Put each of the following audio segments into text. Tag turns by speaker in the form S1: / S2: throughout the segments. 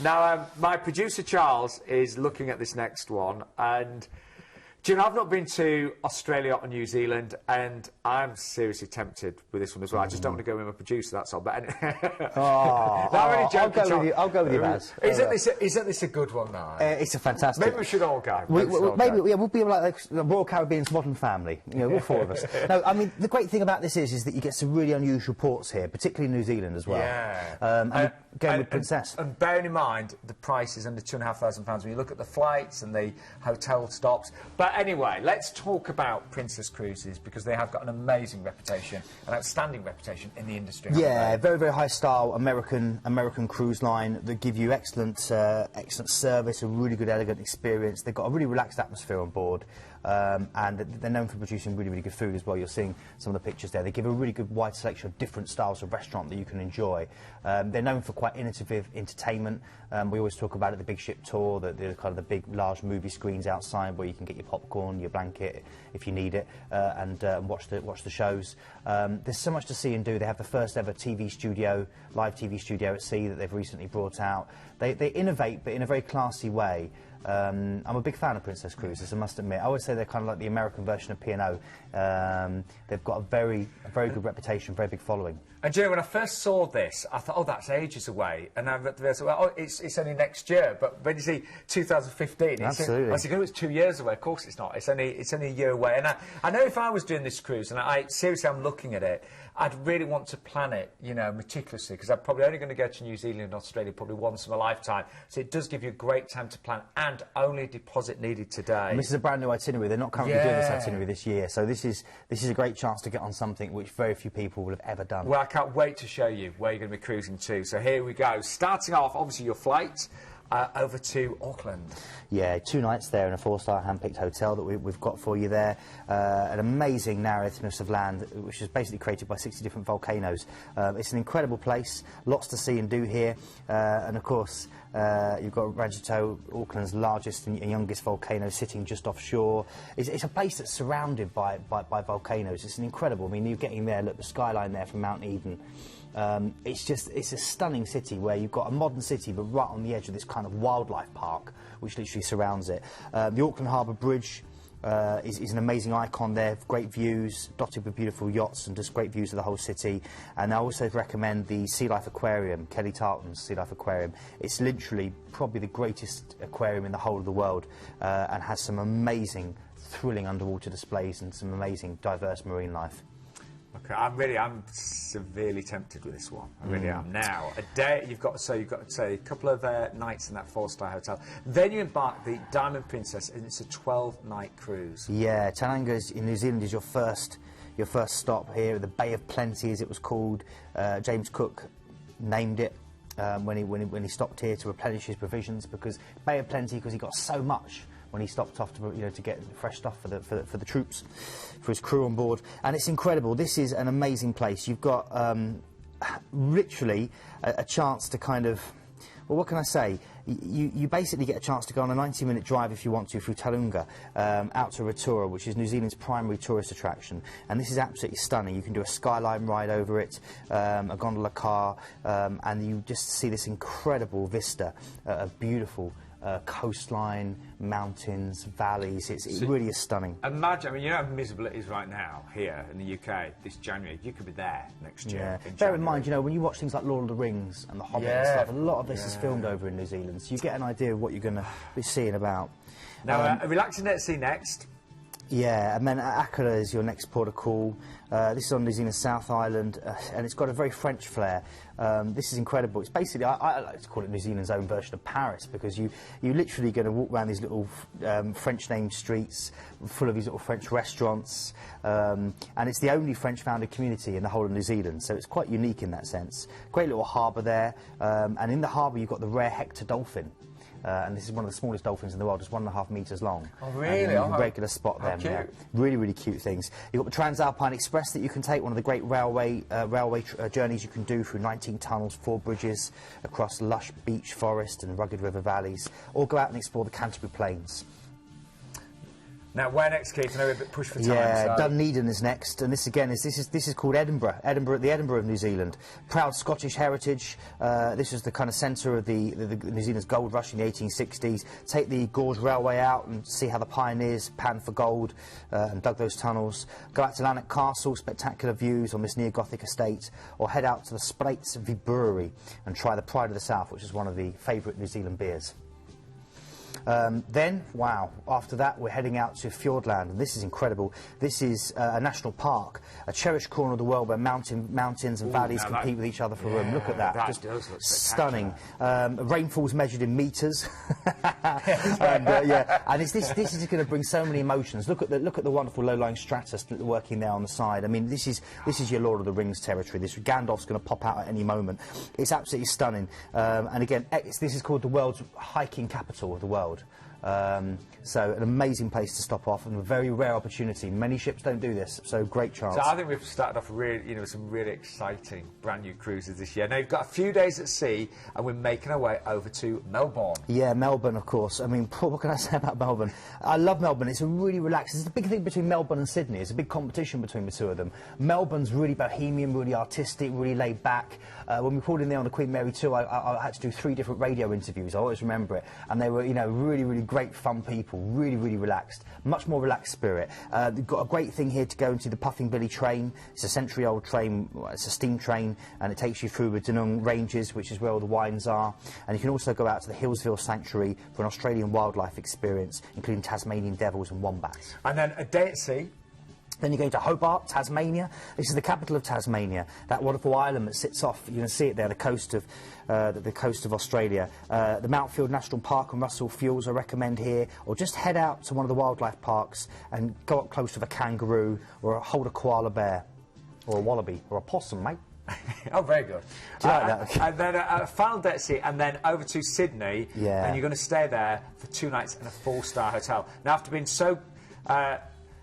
S1: Now, my producer Charles is looking at this next one, and do you know, I've not been to Australia or New Zealand, and I'm seriously tempted with this one as well. I just don't want to go with my producer, that's all. But
S2: I'll go with you, Baz.
S1: Isn't this a good one now?
S2: It's a fantastic.
S1: Maybe we should all go.
S2: We'll be like the Royal Caribbean's modern family. You know, all four of us. No, I mean the great thing about this is that you get some really unusual ports here, particularly New Zealand as well.
S1: Yeah.
S2: Going with Princess.
S1: And bearing in mind the price is under £2,500 when you look at the flights and the hotel stops. But anyway, let's talk about Princess Cruises, because they have got an amazing reputation, an outstanding reputation in the industry.
S2: Yeah, very, very high style American cruise line that give you excellent service, a really good, elegant experience. They've got a really relaxed atmosphere on board. And they're known for producing really, really good food as well. You're seeing some of the pictures there. They give a really good wide selection of different styles of restaurant that you can enjoy. They're known for quite innovative entertainment. We always talk about it, the big ship tour, the kind of the big, large movie screens outside where you can get your popcorn, your blanket if you need it, and watch the shows. There's so much to see and do. They have the first ever TV studio, live TV studio at sea that they've recently brought out. They innovate, but in a very classy way. I'm a big fan of Princess Cruises, I must admit. I would say they're kind of like the American version of P&O. They've got a very good reputation, very big following.
S1: And you know, when I first saw this, I thought, oh, that's ages away. And I thought, well, oh, it's only next year. But when you see 2015,
S2: absolutely.
S1: I said, oh, it's 2 years away. Of course it's not. It's only a year away. And I know if I was doing this cruise, and seriously, I'm looking at it, I'd really want to plan it, you know, meticulously, because I'm probably only going to go to New Zealand and Australia probably once in my lifetime. So it does give you a great time to plan, and only a deposit needed today.
S2: And this is a brand new itinerary. They're not currently doing this itinerary this year, so this is a great chance to get on something which very few people will have ever done.
S1: Well, I can't wait to show you where you're going to be cruising to. So here we go. Starting off, obviously, your flight over to Auckland.
S2: Yeah, 2 nights there in a 4-star hand-picked hotel that we've got for you there. An amazing narrow isthmus of land, which is basically created by 60 different volcanoes. It's an incredible place, lots to see and do here. And of course, you've got Rangito, Auckland's largest and youngest volcano, sitting just offshore. It's a place that's surrounded by volcanoes. It's incredible. I mean, you're getting there, look, the skyline there from Mount Eden. It's a stunning city where you've got a modern city, but right on the edge of this kind of wildlife park, which literally surrounds it. The Auckland Harbour Bridge is an amazing icon there, great views, dotted with beautiful yachts and just great views of the whole city. And I also recommend the Sea Life Aquarium, Kelly Tarleton's Sea Life Aquarium. It's literally probably the greatest aquarium in the whole of the world, and has some amazing, thrilling underwater displays and some amazing, diverse marine life.
S1: Okay, I'm severely tempted with this one. I really am. Now, a day you've got to say a couple of nights in that 4-star hotel. Then you embark the Diamond Princess, and it's a 12-night cruise.
S2: Yeah, Tauranga in New Zealand is your first stop here. The Bay of Plenty, as it was called. James Cook named it when he stopped here to replenish his provisions, because Bay of Plenty, because he got so much when he stopped off to get fresh stuff for the troops, for his crew on board. And it's incredible. This is an amazing place. You've got literally a chance to kind of, well, what can I say? You basically get a chance to go on a 90-minute drive, if you want to, through Tauranga, out to Rotorua, which is New Zealand's primary tourist attraction. And this is absolutely stunning. You can do a skyline ride over it, a gondola car, and you just see this incredible vista of beautiful coastline, mountains, valleys. It really is stunning.
S1: Imagine, I mean, you know how miserable it is right now here in the UK this January. You could be there next year.
S2: Yeah. Bear in mind, you know, when you watch things like Lord of the Rings and The Hobbit and stuff, a lot of this is filmed over in New Zealand, so you get an idea of what you're going to be seeing about.
S1: Now, relaxing at sea next.
S2: Yeah, and then Akara is your next port of call. This is on New Zealand's South Island, and it's got a very French flair. This is incredible. It's basically, I like to call it New Zealand's own version of Paris, because you're literally going to walk around these little French-named streets full of these little French restaurants, and it's the only French-founded community in the whole of New Zealand, so it's quite unique in that sense. Great little harbour there, and in the harbour you've got the rare Hector dolphin. And this is one of the smallest dolphins in the world, just 1.5 metres long.
S1: Oh, really?
S2: And a regular spot there. Yeah. Really, really cute things. You've got the Transalpine Express that you can take, one of the great railway journeys you can do through 19 tunnels, 4 bridges, across lush beach forest and rugged river valleys, or go out and explore the Canterbury Plains.
S1: Now, where next, Keith? I know we're a bit pushed for time.
S2: Yeah,
S1: So.
S2: Dunedin is next, and this again is this is called Edinburgh. The Edinburgh of New Zealand. Proud Scottish heritage. This is the kind of centre of the New Zealand's gold rush in the 1860s. Take the Gorge Railway out and see how the pioneers panned for gold and dug those tunnels. Go out to Lanark Castle, spectacular views on this neo-Gothic estate, or head out to the Spraits Brewery and try the Pride of the South, which is one of the favourite New Zealand beers. Then, wow, after that we're heading out to Fiordland, and this is incredible. This is a national park, a cherished corner of the world where mountains and valleys compete with each other for room. Look at that, just stunning. Rainfall's measured in metres. And, and this is going to bring so many emotions. Look at the wonderful low-lying strata working there on the side. I mean, this is your Lord of the Rings territory. This Gandalf's going to pop out at any moment. It's absolutely stunning. And again, this is called the world's hiking capital of the world. So an amazing place to stop off, and a very rare opportunity. Many ships don't do this, so great chance.
S1: So I think we've started off really, some really exciting brand new cruises this year. Now we've got a few days at sea, and we're making our way over to Melbourne. Yeah,
S2: Melbourne, of course. I mean, what can I say about Melbourne? I love Melbourne. It's a really relaxed. It's the big thing between Melbourne and Sydney. It's a big competition between the two of them. Melbourne's really bohemian, really artistic, really laid back. When we pulled in there on the Queen Mary 2, I had to do 3 different radio interviews. I always remember it, and they were, really great, fun people, really relaxed, much more relaxed spirit. They've got a great thing here to go into the Puffing Billy train. It's a century-old train, it's a steam train, and it takes you through the Dandenong Ranges, which is where all the wines are. And you can also go out to the Hillsville Sanctuary for an Australian wildlife experience, including Tasmanian devils and wombats.
S1: And then a day at sea.
S2: Then you go to Hobart, Tasmania. This is the capital of Tasmania, that wonderful island that sits off, you can see it there, the coast of Australia. The Mountfield National Park and Russell Fields I recommend here, or just head out to one of the wildlife parks and go up close to a kangaroo, or hold a koala bear, or a wallaby, or a possum, mate.
S1: Oh, very good.
S2: Do you like that?
S1: And then a final day at sea, and then over to Sydney, and you're going to stay there for 2 nights in a 4-star hotel. Now, after being so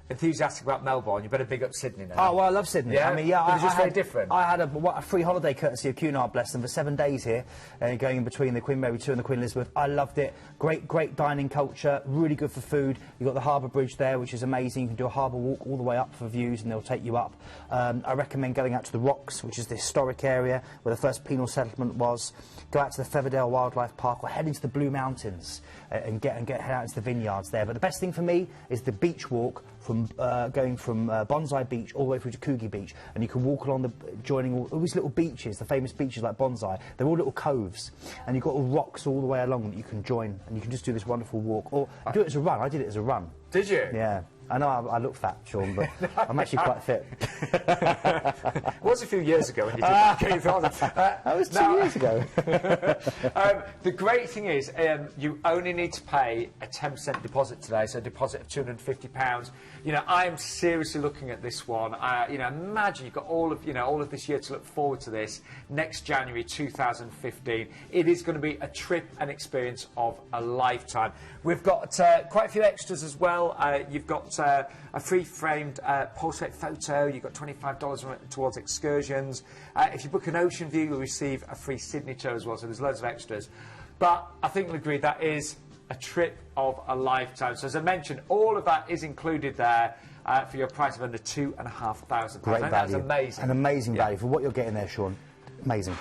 S1: enthusiastic about Melbourne, you better big up Sydney now.
S2: Oh, well, I love Sydney.
S1: Yeah?
S2: I mean, yeah,
S1: it's just very different.
S2: I had a free holiday courtesy of Cunard, bless them, for 7 days here, going in between the Queen Mary 2 and the Queen Elizabeth. I loved it. Great dining culture, really good for food. You've got the harbour bridge there, which is amazing. You can do a harbour walk all the way up for views, and they'll take you up. I recommend going out to the Rocks, which is the historic area where the first penal settlement was. Go out to the Feverdale Wildlife Park, or head into the Blue Mountains and head out into the vineyards there. But the best thing for me is the beach walk from going from Bonsai Beach all the way through to Coogee Beach, and you can walk along joining all these little beaches, the famous beaches like Bonsai. They're all little coves, and you've got all rocks all the way along that you can join, and you can just do this wonderful walk, or do it as a run. I did it as a run.
S1: Did you?
S2: Yeah. I know I look fat, Sean, but I'm actually quite fit.
S1: It was a few years ago when you did that.
S2: That was 2 years ago.
S1: The great thing is you only need to pay a 10% deposit today, so a deposit of £250. I'm seriously looking at this one. Imagine you've got all of this year to look forward to this. Next January 2015, it is going to be a trip and experience of a lifetime. We've got quite a few extras as well. You've got a free-framed portrait photo. You've got $25 towards excursions. If you book an ocean view, you'll receive a free Sydney tour as well, so there's loads of extras. But I think we'll agree that is a trip of a lifetime. So as I mentioned, all of that is included there for your price of under £2,500.
S2: Great value.
S1: That's amazing.
S2: An amazing value for what you're getting there, Sean. Amazing.